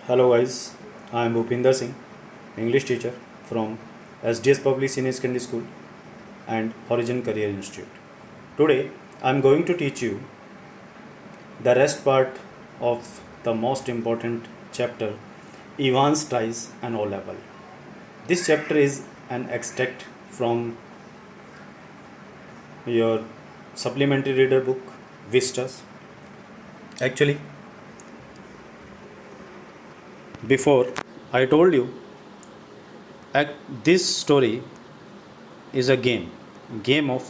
Hello guys, I am Bhupinder Singh, English teacher from SDS Public Senior Secondary School and Horizon Career Institute. Today I am going to teach you the rest part of the most important chapter, Ivan's Ties and O Level. This chapter is an extract from your supplementary reader book Vistas. Actually, before I told you this story is a game of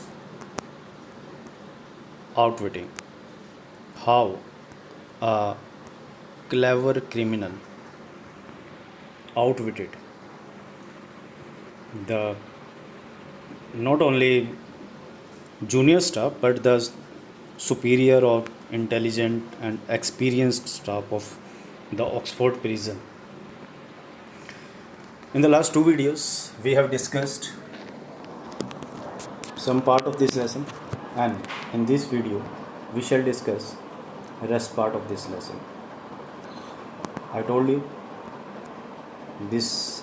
outwitting. How a clever criminal outwitted the not only junior staff but the superior or intelligent and experienced staff of the Oxford prison. In the last two videos, we have discussed some part of this lesson, and in this video, we shall discuss the rest part of this lesson. I told you this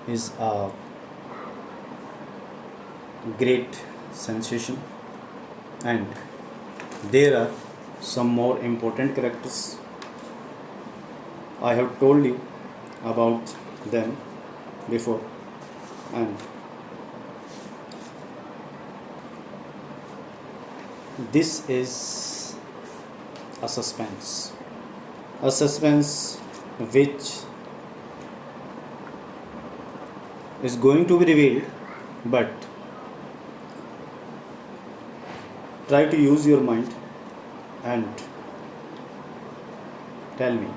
is a great sensation, and there are some more important characters. I have told you about them before, and this is a suspense which is going to be revealed, but try to use your mind and tell me,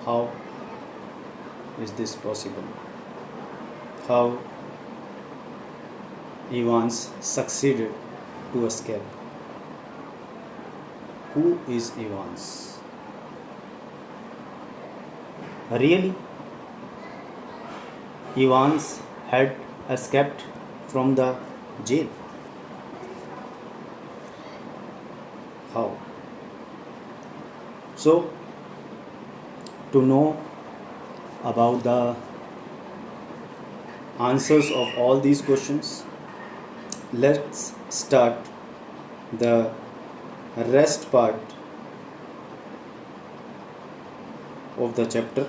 how is this possible? How Evans succeeded to escape? Who is Evans? Really? Evans had escaped from the jail. How? So, to know about the answers of all these questions, let's start the rest part of the chapter.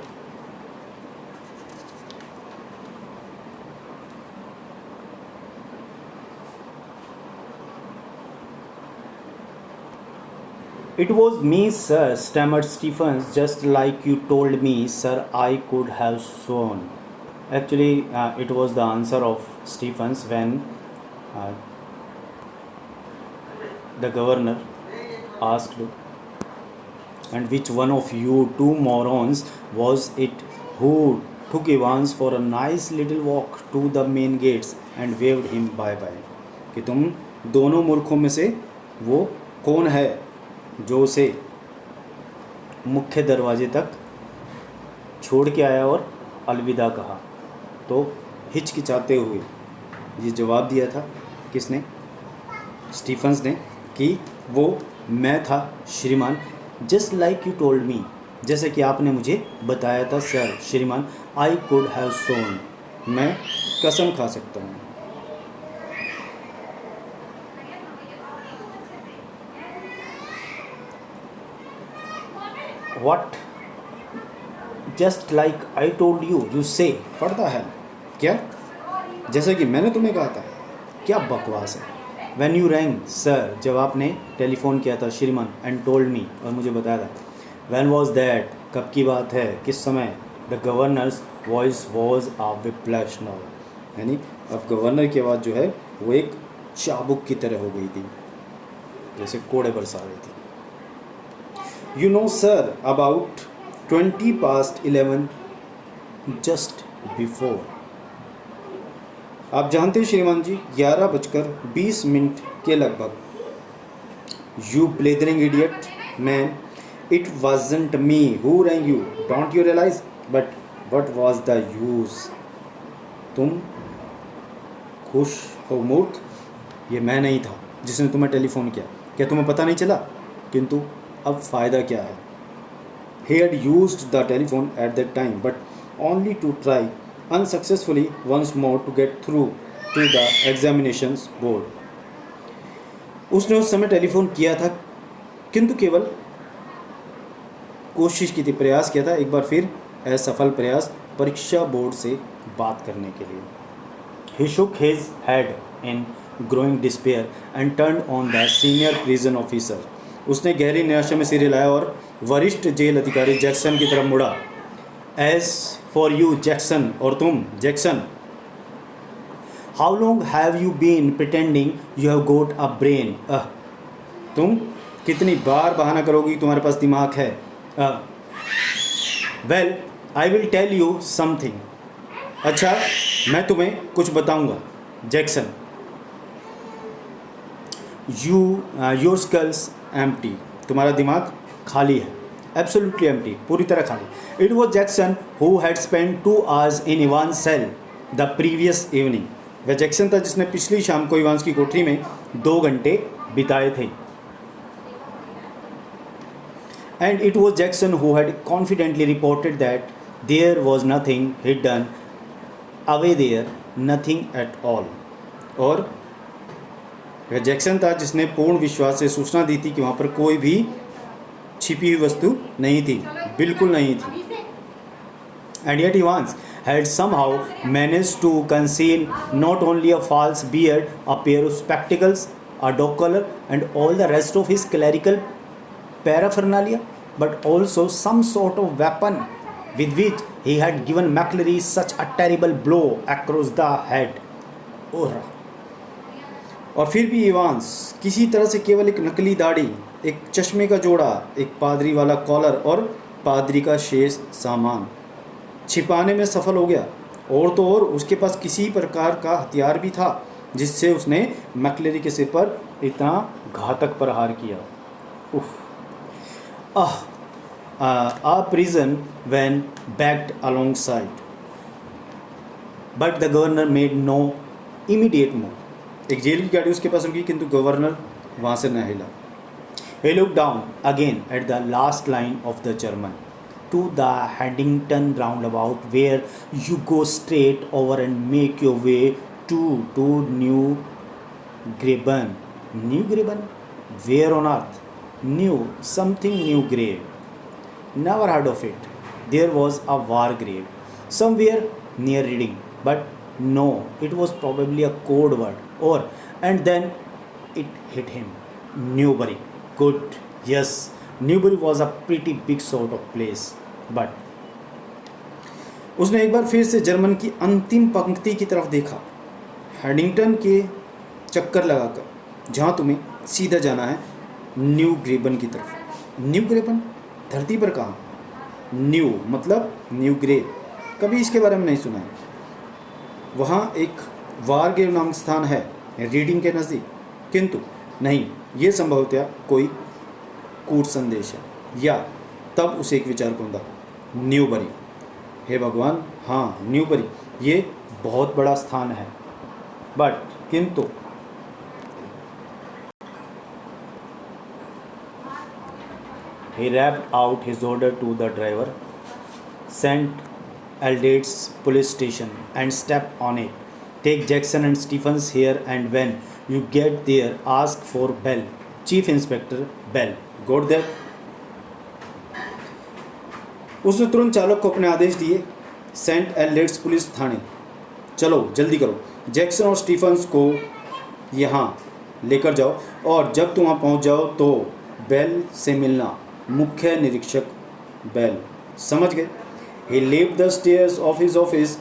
It was me, sir, stammered Stephens, just like you told me, sir, I could have sworn. Actually, it was the answer of Stephens when the governor asked, and which one of you two morons was it who took Evans for a nice little walk to the main gates and waved him bye-bye? कि तुम दोनों मूर्खों में से वो कौन है जो उसे मुख्य दरवाजे तक छोड़ के आया और अलविदा कहा? तो हिचकिचाते हुए ये जवाब दिया था किसने? स्टीफन्स ने, कि वो मैं था श्रीमान, just like you told me, जैसे कि आपने मुझे बताया था सर श्रीमान, आई कुड हैव सोन, मैं कसम खा सकता हूँ. What? Just like I told you, you say, what the hell? क्या? जैसे कि मैंने तुम्हें कहा था. क्या बकवास है? When you rang, sir, जब आपने टेलीफोन किया था श्रीमान, and told me, और मुझे बताया था. When was that? कब की बात है? किस समय? The governor's voice was a whiplash now. यानी अब गवर्नर की आवाज़ जो है वो एक चाबुक की तरह हो गई थी, जैसे कोड़े बरसा रही थी. You know, sir, about 20 past 11, just before. आप जानते हैं श्रीमान जी, 11:20 के लगभग. You blithering idiot, man, it wasn't me who rang you, don't you realize? But what was the use? तुम खुश हो मूर्ख, ये मैं नहीं था जिसने तुम्हें टेलीफोन किया. क्या तुम्हें पता नहीं चला? किंतु अब फ़ायदा क्या है? He had used the telephone at that time, but only to try unsuccessfully once more to get through to the examinations board. उसने उस समय टेलीफोन किया था, किंतु केवल कोशिश की थी, प्रयास किया था एक बार फिर असफल प्रयास परीक्षा बोर्ड से बात करने के लिए. He shook his head in growing despair and turned on the senior prison officer. उसने गहरी निराशा में सिर हिलाया और वरिष्ठ जेल अधिकारी जैक्सन की तरफ मुड़ा. As for you, जैक्सन, और तुम Jackson, how long have you been pretending you have got a brain? तुम कितनी बार बहाना करोगी तुम्हारे पास दिमाग है? Well, I will tell you something. अच्छा, मैं तुम्हें कुछ बताऊंगा. Jackson, your skulls empty. तुम्हारा दिमाग खाली है. Absolutely empty. पूरी तरह खाली. It was Jackson who had spent 2 hours in Ivan's cell the previous evening. वह जैक्सन था जिसने पिछली शाम को इवांस की कोठरी में 2 घंटे बिताए थे. And it was Jackson who had confidently reported that there was nothing hidden away there, nothing at all. और वह जैक्सन था जिसने पूर्ण विश्वास से सूचना दी थी कि वहाँ पर कोई भी छिपी हुई वस्तु नहीं थी, बिल्कुल नहीं थी. And yet Evans had somehow managed to conceal not only a false beard, a pair of spectacles, a dog collar, and all the rest of his clerical paraphernalia, but also some sort of weapon with which he had given McCleary such a terrible blow across the head. और फिर भी Evans किसी तरह से केवल एक नकली दाढ़ी, एक चश्मे का जोड़ा, एक पादरी वाला कॉलर और पादरी का शेष सामान छिपाने में सफल हो गया. और तो और उसके पास किसी प्रकार का हथियार भी था जिससे उसने मैक्लेरी के सिर पर इतना घातक प्रहार किया. उफ. A prison van backed alongside, but the governor made no immediate move. एक जेल की गाड़ी उसके पास रुकी किंतु गवर्नर वहाँ से न हिला. He looked down again at the last line of the German, to the Haddington roundabout where you go straight over and make your way to New Graben. New Graben? Where on earth? New, something new grave. Never heard of it. There was a war grave somewhere near Reading, but no, it was probably a code word. And then it hit him. Newbury. Good. Yes, Newbury was a pretty big sort of place. But उसने एक बार फिर से German की अंतिम पंक्ति की तरफ देखा. हैडिंगटन के चक्कर लगाकर जहाँ तुम्हें सीधा जाना है, न्यू ग्रेबन की तरफ. न्यू ग्रेबन? धरती पर कहाँ? न्यू मतलब न्यू ग्रेव. कभी इसके बारे में नहीं सुना है. वहाँ एक वारगेव नामक स्थान है रीडिंग के नज़दीक, किंतु नहीं, ये संभवतः कोई कूट संदेश है. या तब उसे एक विचार कौंधा, न्यूबरी. हे भगवान, हाँ, न्यूबरी, ये बहुत बड़ा स्थान है. बट किंतु he rapped out his order to the driver, sent Aldate's police station, and stepped on it. Take Jackson and Stephens here, and when you get there, ask for Bell, Chief Inspector Bell. Got there? उसने तुरंत चालक को अपने आदेश दिए. Saint एल्डेट्स police थाने. चलो जल्दी करो, Jackson और स्टीफन्स को यहाँ लेकर जाओ, और जब तुम वहाँ पहुँच जाओ तो बेल से मिलना. मुख्य निरीक्षक बेल. समझ गए? He leaped the stairs of his office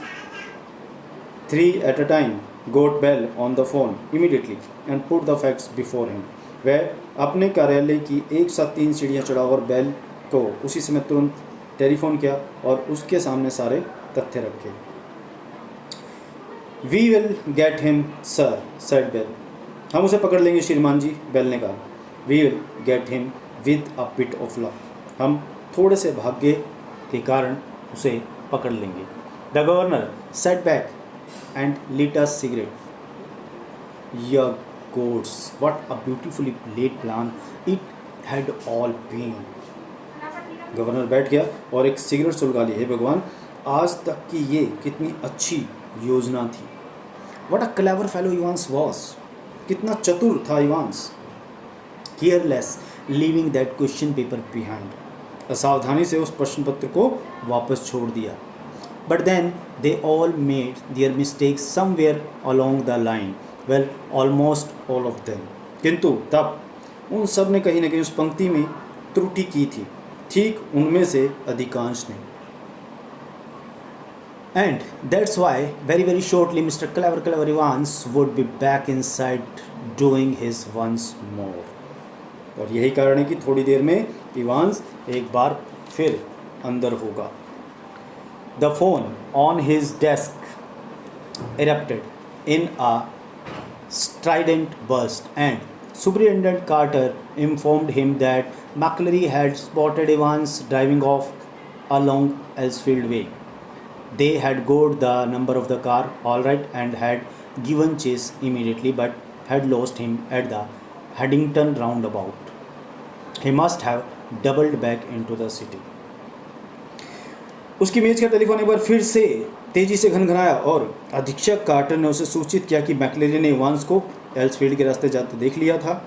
3 at a time, got Bell on the phone immediately and put the facts before him. वह अपने कार्यालय की एक साथ 3 सीढ़ियाँ चढ़ा और बेल को उसी समय तुरंत टेलीफोन किया और उसके सामने सारे तथ्य रखे. We will get him, sir, said Bell. हम उसे पकड़ लेंगे श्रीमान जी, बेल ने कहा. We will get him with a bit of luck. हम थोड़े से भाग्य के कारण उसे पकड़ लेंगे. The governor sat back and lit a cigarette. Your gods, what a beautifully laid plan it had all been. Governor बैठ गया और एक सिगरेट सुलगा ली। हे भगवान, आज तक की ये कितनी अच्छी योजना थी। What a clever fellow Evans was, कितना चतुर था Evans. Careless leaving that question paper behind, असावधानी से उस प्रश्न पत्र को वापस छोड़ दिया। But then they all made their mistakes somewhere along the line, well almost all of them, किंतु तब उन सब ने कहीं ना कहीं उस पंक्ति में त्रुटि की थी, ठीक उनमें से अधिकांश ने। And that's why very shortly Mr. Clever Evans would be back inside doing his once more. और यही कारण है कि थोड़ी देर में इवांस एक बार फिर अंदर होगा। The phone on his desk erupted in a strident burst, and Superintendent Carter informed him that McCleary had spotted Evans driving off along Elsfield Way. They had got the number of the car all right and had given chase immediately, but had lost him at the Haddington roundabout. He must have doubled back into the city. उसकी मेज का telephone एक बार फिर से तेजी से घनघनाया और अधीक्षक कार्टर ने उसे सूचित किया कि मैक्लेरी ने इवांस को एल्सफील्ड के रास्ते जाते देख लिया था।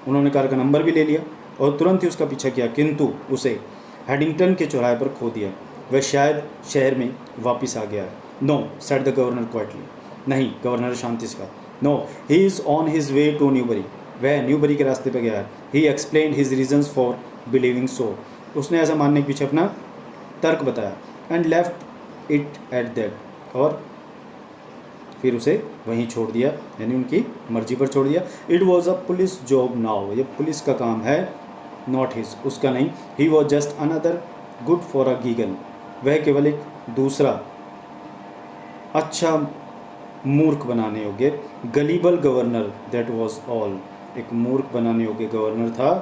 उन्होंने कार का नंबर भी ले लिया और तुरंत ही उसका पीछा किया, किंतु उसे हैडिंगटन के चौराहे पर खो दिया। वह शायद शहर में वापस आ गया है। No, said the governor quietly, नहीं, गवर्नर शांति से कहा। No, he is on his way to Newbury, वह न्यूबरी के रास्ते पर गया है। He explained his reasons for believing so, उसने ऐसा मानने के पीछे अपना तर्क बताया। And left it at that, और फिर उसे वहीं छोड़ दिया, यानी उनकी मर्जी पर छोड़ दिया। It was a police job now, ये पुलिस का काम है, नॉट हिज, उसका नहीं। He was just another good for a giggle, वह केवल एक दूसरा अच्छा मूर्ख बनाने योग्य gullible governor, that was all, एक मूर्ख बनाने योग्य गवर्नर था,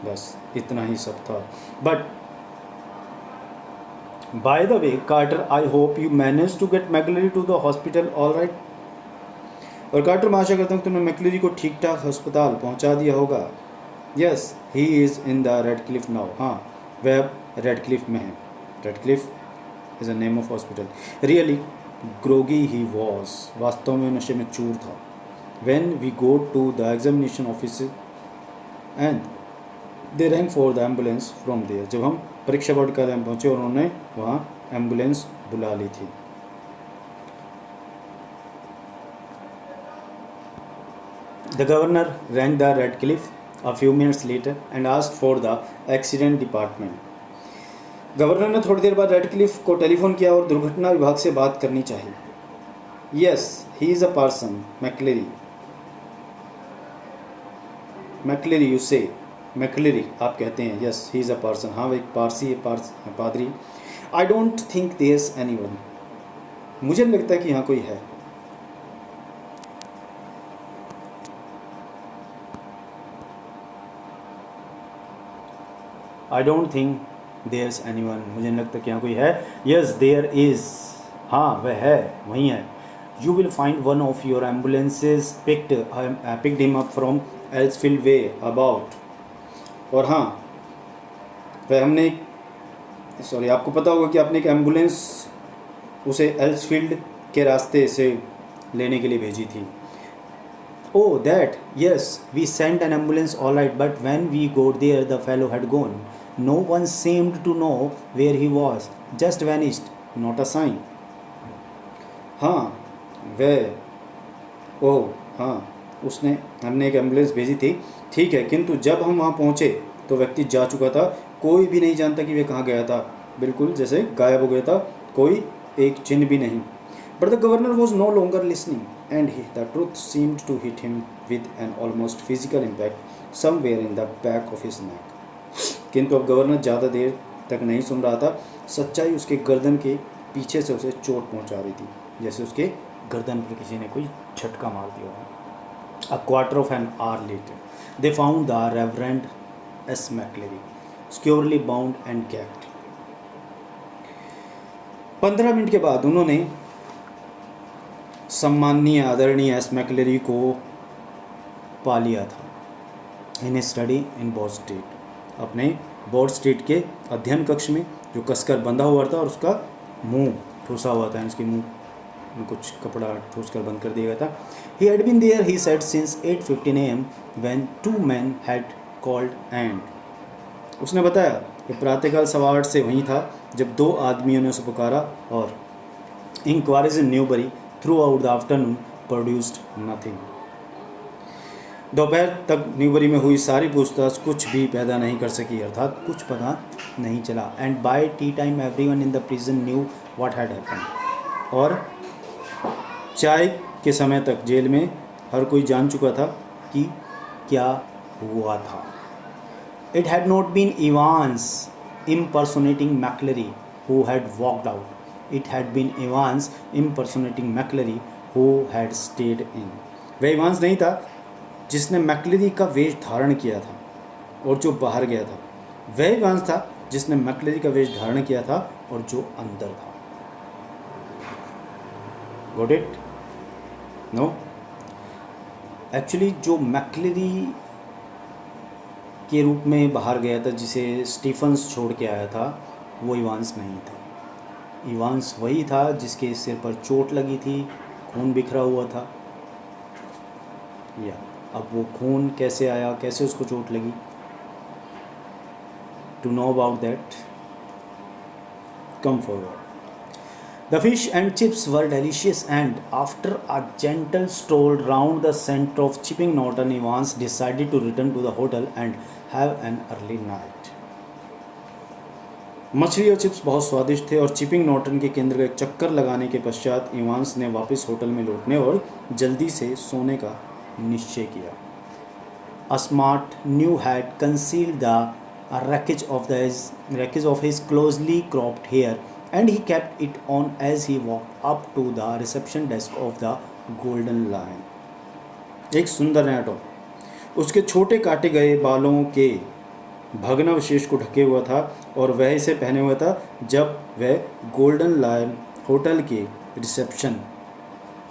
बस इतना ही सब था। But by the way Carter, I hope you manage to get McCleary to the hospital all right. और कार्टर, मैं आशा करता हूँ कि तुमने मैक्लेरी को ठीक ठाक अस्पताल पहुँचा दिया होगा। Yes, he is in the Radcliffe now, हाँ, वह रेड क्लिफ में है। Radcliffe is a name of hospital. Really groggy he was, वास्तव में नशे में चूर था। When we go to the examination office and they rang for the ambulance from there, जब हम परीक्षा बोर्ड कार्यालय में पहुँचे और उन्होंने वहाँ एम्बुलेंस बुला ली थी। The governor wrong the red Cliff a few minutes later and asked for the accident department. Governor ने थोड़ी देर बाद रेडक्लिफ को टेलीफोन किया और दुर्घटना विभाग से बात करनी चाहिए। Yes, he is a parson, McCleary, McCleary you say, McCleary आप कहते हैं। Yes, he is a parson, हाँ, वो एक पारसी है, पादरी। I don't think there is anyone, मुझे नहीं लगता कि यहाँ कोई है। I don't think there is anyone, मुझे नहीं लगता कि यहाँ कोई है। यस देयर इज़, हाँ वह है, वहीं है। You will find one of your ambulances picked him up from Elsfield way about, और हाँ वह हमने, सॉरी, आपको पता होगा कि आपने एक एम्बुलेंस उसे एल्सफील्ड के रास्ते से लेने के लिए भेजी थी। Oh, that, yes, we sent an ambulance all right, but when we got there, the fellow had gone. No one seemed to know where he was. Just vanished, not a sign. हाँ, वह, ओह हाँ, उसने, हमने एक ambulance भेजी थी, ठीक है, किंतु जब हम वहाँ पहुँचे तो व्यक्ति जा चुका था, कोई भी नहीं जानता कि वह कहाँ गया था, बिल्कुल जैसे गायब हो गया था, कोई एक चिन्ह भी नहीं। But the governor was no longer listening, and the truth seemed to hit him with an almost physical impact somewhere in the back of his neck. किंतु अब गवर्नर ज़्यादा देर तक नहीं सुन रहा था। सच्चाई उसके गर्दन के पीछे से उसे चोट पहुंचा रही थी, जैसे उसके गर्दन पर किसी ने कोई झटका मार दिया हो। A quarter of an hour later, they found the Reverend S. McCleary, securely bound and gagged. 15 minute के बाद उन्होंने सम्माननीय आदरणीय एस मैक्लेरी को पा लिया था। In study in Boston state, अपने बोर्ड स्ट्रीट के अध्ययन कक्ष में, जो कसकर बंधा हुआ था और उसका मुंह ठूसा हुआ था, उसके मुंह में कुछ कपड़ा ठूस कर बंद कर दिया गया था. He had been there, he said, since 8:15 a.m. when 2 men had called and. उसने बताया कि प्रातःकाल 8:15 से वहीं था जब 2 आदमियों ने उसे पुकारा और inquiries in Newbury throughout the afternoon produced nothing. दोपहर तक न्यूबरी में हुई सारी पूछताछ कुछ भी पैदा नहीं कर सकी, अर्थात कुछ पता नहीं चला. And by tea time everyone in the prison knew what had happened. और चाय के समय तक जेल में हर कोई जान चुका था कि क्या हुआ था. It had not been Evans impersonating McClary who had walked out. It had been Evans impersonating McClary who had stayed in. वह इवांस नहीं था जिसने मैक्लेरी का वेश धारण किया था और जो बाहर गया था. वह इवांस था जिसने मैक्लेरी का वेश धारण किया था और जो अंदर था. Got it? No? एक्चुअली जो मैक्लेरी के रूप में बाहर गया था, जिसे स्टीफन्स छोड़ के आया था, वो इवांस नहीं था. इवांस वही था जिसके सिर पर चोट लगी थी, खून बिखरा हुआ था. या अब वो खून कैसे आया, कैसे उसको चोट लगी, to know about that come forward. The fish and chips were delicious, and after a gentle stroll round the center of Chipping Norton, Evans decided to return to the hotel and have an early night. मछली और chips बहुत स्वादिष्ट थे और chipping Norton के केंद्र का एक चक्कर लगाने के पश्चात इवांस ने वापस होटल में लौटने और जल्दी से सोने का निश्चय किया. A smart new had concealed the wreckage of his closely cropped hair, and he kept it on as he walked up to the reception desk of the Golden Lion. एक सुंदर नया टॉप उसके छोटे काटे गए बालों के भग्नावशेष को ढके हुआ था और वह इसे पहने हुआ था जब वह गोल्डन लायन होटल के रिसेप्शन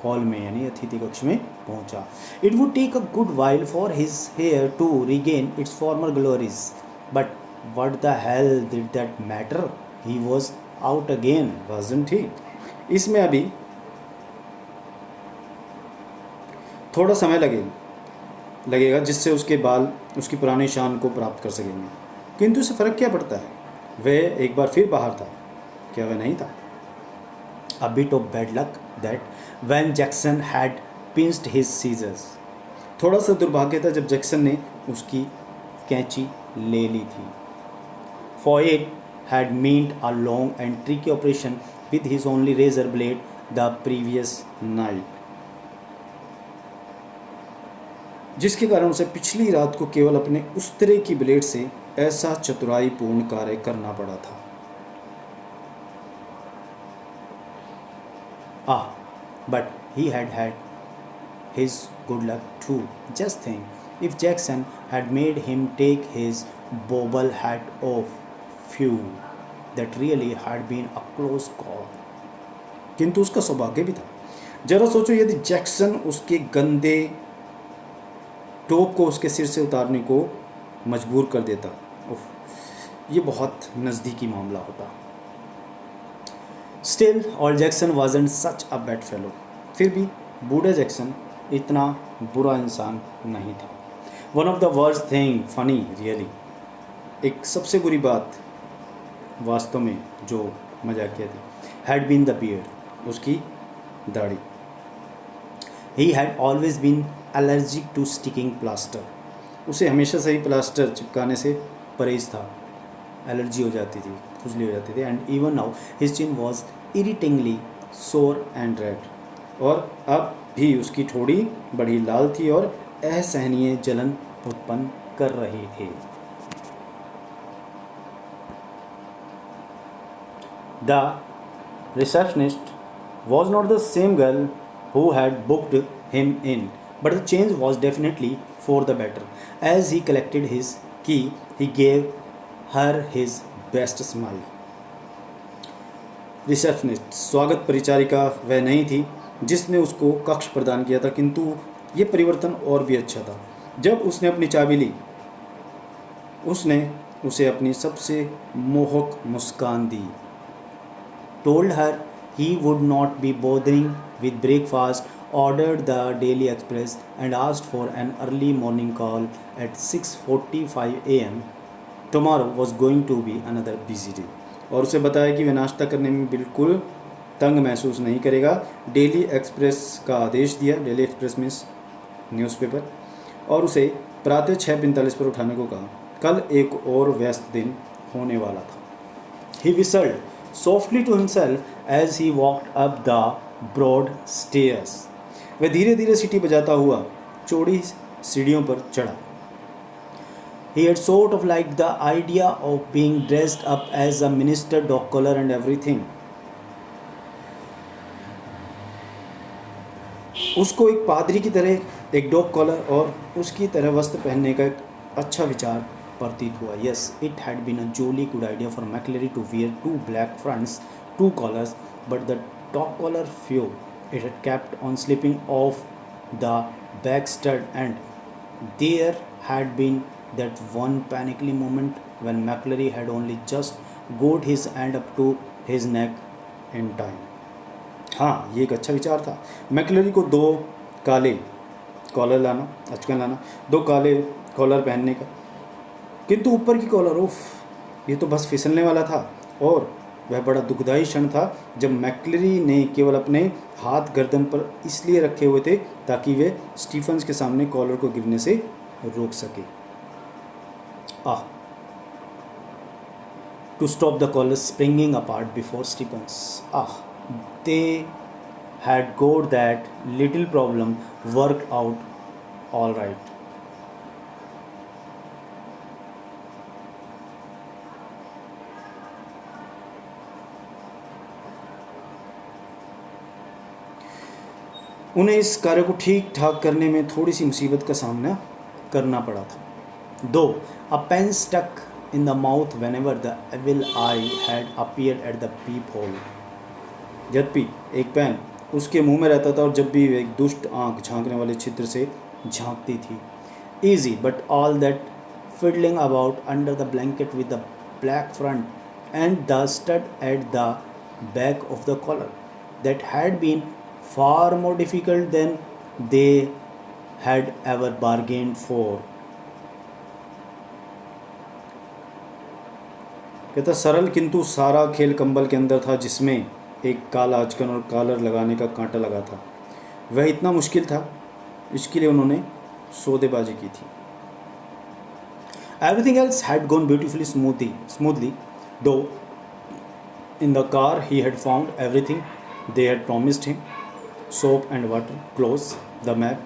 हॉल में यानी अतिथि कक्ष में पहुंचा. It would take a good while for his hair to regain its former glories, but what the hell did that matter, he was out again, wasn't he. इसमें अभी थोड़ा समय लगेगा जिससे उसके बाल उसकी पुरानी शान को प्राप्त कर सकेंगे, किंतु इससे फ़र्क क्या पड़ता है, वह एक बार फिर बाहर था. क्या वह नहीं था? A bit of bad luck that when Jackson had pinched his scissors. थोड़ा सा दुर्भाग्य था जब जैक्सन ने उसकी कैंची ले ली थी. Foyt had meant a long and tricky operation with his only razor blade the previous night, जिसके कारण उसे पिछली रात को केवल अपने उस्तरे की ब्लेड से ऐसा चतुराईपूर्ण कार्य करना पड़ा था. But he had his good luck too. Just think, if Jackson had made him take his bobble hat off, phew, that really had been a close call. किंतु उसका सौभाग्य भी था. जरा सोचो, यदि जैक्सन उसके गंदे टोप को उसके सिर से उतारने को मजबूर कर देता, ये बहुत नज़दीकी मामला होता. Still, old Jackson wasn't such a bad fellow. फिर भी बूढ़ा जैक्सन इतना बुरा इंसान नहीं था. One of the worst thing, funny really, एक सबसे बुरी बात वास्तव में जो मजाकिया थी, had been the beard, उसकी दाढ़ी. He had always been allergic to sticking plaster. उसे हमेशा से ही प्लास्टर चिपकाने से परहेज था, एलर्जी हो जाती थी, खुजली हो जाती थी. And even now his chin was irritatingly sore and red. और अब भी उसकी ठोड़ी बड़ी लाल थी और असहनीय जलन उत्पन्न कर रही थी. The receptionist was not the same girl who had booked him in, but the change was definitely for the better. As he collected his key, he gave her his best smile. Receptionist, स्वागत परिचारिका वह नहीं थी जिसने उसको कक्ष प्रदान किया था, किंतु ये परिवर्तन और भी अच्छा था. जब उसने अपनी चाबी ली, उसने उसे अपनी सबसे मोहक मुस्कान दी. Told her he would not be bothering with breakfast, ordered the Daily Express, and asked for an early morning call at 6:45 a.m. Tomorrow was going to be another busy day. और उसे बताया कि वह नाश्ता करने में बिल्कुल तंग महसूस नहीं करेगा. डेली एक्सप्रेस का आदेश दिया. Daily express means newspaper. और उसे प्रातः 6:45 पर उठाने को कहा. कल एक और व्यस्त दिन होने वाला था. He whistled softly to himself as he walked up the broad stairs. वह धीरे धीरे सीटी बजाता हुआ चौड़ी सीढ़ियों पर चढ़ा. He had sort of liked the idea of being dressed up as a minister, dog collar and everything. उसको एक पादरी की तरह एक डॉग कॉलर और उसकी तरह वस्त्र पहनने का एक अच्छा विचार प्रतीत हुआ. Yes, it had been a jolly good idea for McClary to wear 2 black fronts, 2 collars, but the dog collar few it had kept on slipping off the back stud, and there had been that one panicky moment when McClary had only just got his hand up to his neck in time. हाँ, ये एक अच्छा विचार था. मैकलरी को 2 काले collar लाना, अचकन लाना, 2 काले कॉलर पहनने का, किंतु ऊपर की कॉलर ये तो बस फिसलने वाला था. और वह बड़ा दुखदायी क्षण था जब मैकलरी ने केवल अपने हाथ गर्दन पर इसलिए रखे हुए थे ताकि वे स्टीफन्स के सामने कॉलर को गिरने से रोक सके. To stop the collar springing apart before Stephens. They had got that little problem worked out all right. उन्हें इस कार्य को ठीक ठाक करने में थोड़ी सी मुसीबत का सामना करना पड़ा था. Though a pen stuck in the mouth whenever the evil eye had appeared at the peephole. यद्यपि एक पेन उसके मुंह में रहता था और जब भी एक दुष्ट आंख झांकने वाले छिद्र से झांकती थी. Easy, but all that fiddling about under the blanket with the black front and the stud at the back of the collar, that had been far more difficult than they had ever bargained for. कहता सरल किंतु सारा खेल कंबल के अंदर था जिसमें एक काला अचकन और कॉलर लगाने का कांटा लगा था. वह इतना मुश्किल था, इसके लिए उन्होंने सौदेबाजी की थी. Everything else had gone beautifully smoothly, though in the car he had found everything they had promised him: soap and water, clothes, the map.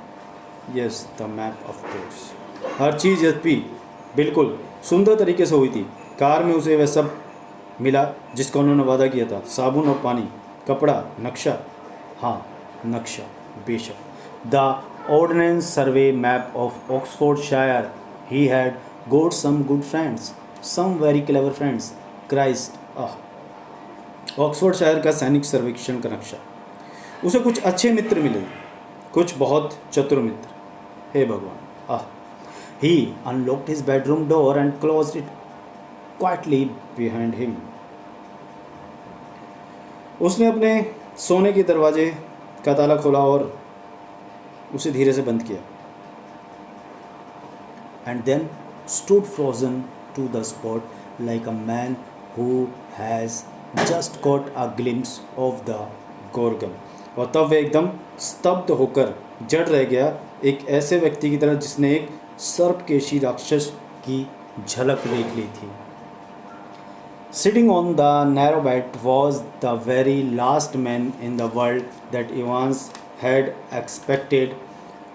Yes, the map of course. हर चीज़ यद्यपि बिल्कुल सुंदर तरीके से हुई थी. कार में उसे वह सब मिला जिसका उन्होंने वादा किया था. साबुन और पानी, कपड़ा, नक्शा. हाँ, नक्शा बेशक. The ordnance survey map of Oxfordshire. He had got some good friends, some very clever friends. Christ. Oxfordshire का सैनिक सर्वेक्षण का नक्शा. उसे कुछ अच्छे मित्र मिले, कुछ बहुत चतुर मित्र. हे भगवान. He unlocked his bedroom door and closed it quietly behind him. उसने अपने सोने के दरवाजे का ताला खोला और उसे धीरे से बंद किया. And then stood frozen to the spot like a man who has just caught a glimpse of the Gorgon. और तब वह एकदम स्तब्ध होकर जड़ रह गया, एक ऐसे व्यक्ति की तरह जिसने एक सर्पकेशी राक्षस की झलक देख ली थी. Sitting on the narrow bed was the very last man in the world that Evans had expected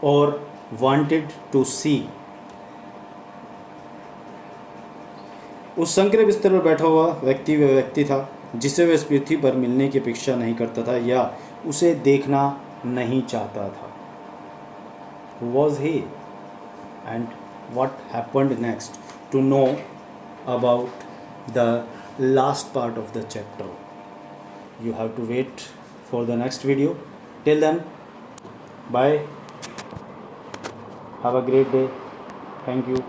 or wanted to see. उस संकरे बिस्तर पर बैठा हुआ व्यक्ति वह व्यक्ति था जिसे वह इस पृथ्वी पर मिलने की अपेक्षा नहीं करता था या उसे देखना नहीं चाहता था. Who was he? And what happened next? To know about the last part of the chapter, you have to wait for the next video. Till then, bye, have a great day. Thank you.